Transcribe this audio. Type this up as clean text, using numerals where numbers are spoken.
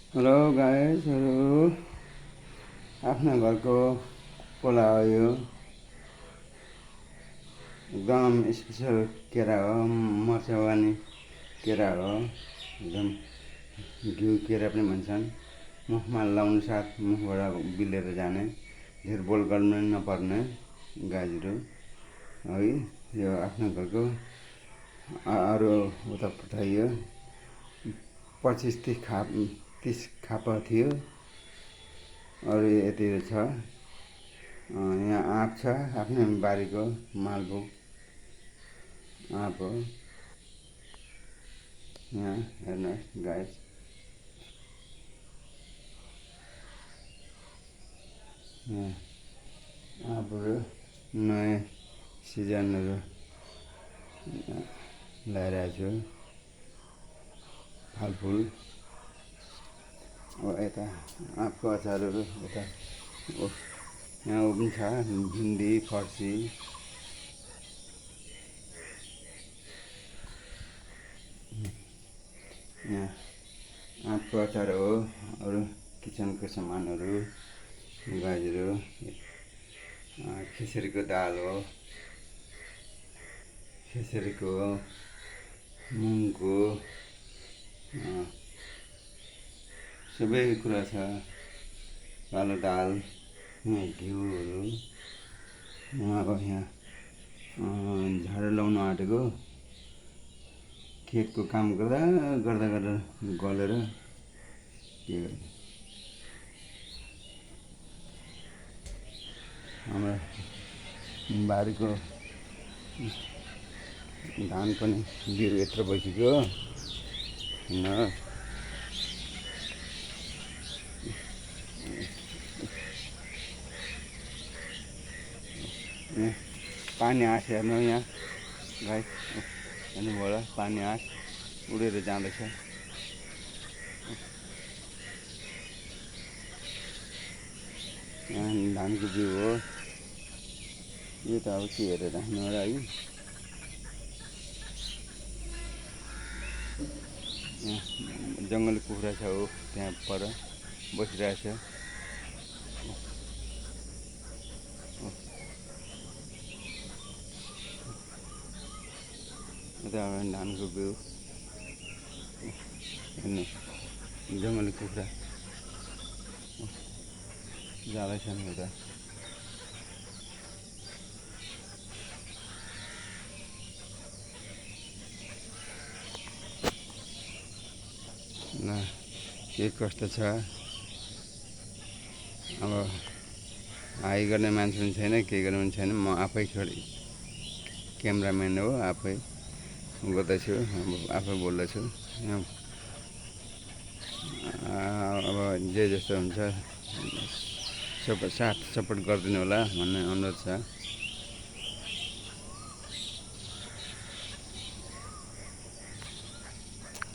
Hello गाइसहरू, आफ्ना घरको Cola हो यो। एकदम स्पेसल केरा हो, मर्चावानी केरा हो। एकदम घिउ केरा पनि भन्छन्। मुखमा लाउनु साथ मुखबाट बिलेर जाने, धेर बोल गर्नु नपर्ने गाजहरू है। यो आफ्नो घरको अरू उता पठाइयो 25-30 खाप थियो। अरू यति छ। यहाँ आँप छ, आफ्नै बारीको मालभोग आँप हो। यहाँ हेर्नुहोस् गाइस, यहाँ आँपहरू नयाँ सिजनहरू लगाइरहेको छु, फलफुल। अब यता आँपको अचारहरू यता यहाँ पनि छ, भिन्डी फर्सी। यहाँ आँपको अचार हो। अरू किचनको सामानहरू, गाजरहरू, खेसारीको दाल हो, खेसारीको मुङको सबै कुरा छ। कालो दाल, यहाँ घिउहरू। अब यहाँ झाडु लाउन आँटेको, खेतको काम गर्दा गलेर के हाम्रो बारीको धान पनि बिउ यत्रो भइसक्यो। पानी आँस हेर्नु, यहाँ गाई हेर्नुभयो होला, पानी आँस उडेर जाँदैछ। यहाँ धानको बिउ हो। यो त अब के हेरेर राख्नु होला है। यहाँ जङ्गली कुखुरा छ, हो त्यहाँ पर बसिरहेछ। यता धानको बिउ हेर्नु, जङ्गली कुखुरा जाँदैछन् उता। ल के कस्तो छ, अब हाई गर्ने मान्छे पनि छैन, केही गर्ने पनि छैन। म आफै क्यामेराम्यान हो, आफै गर्दैछु, आफै बोल्दैछु। अब जे जस्तो हुन्छ साथ सपोर्ट गरिदिनु होला भन्ने अनुरोध छ।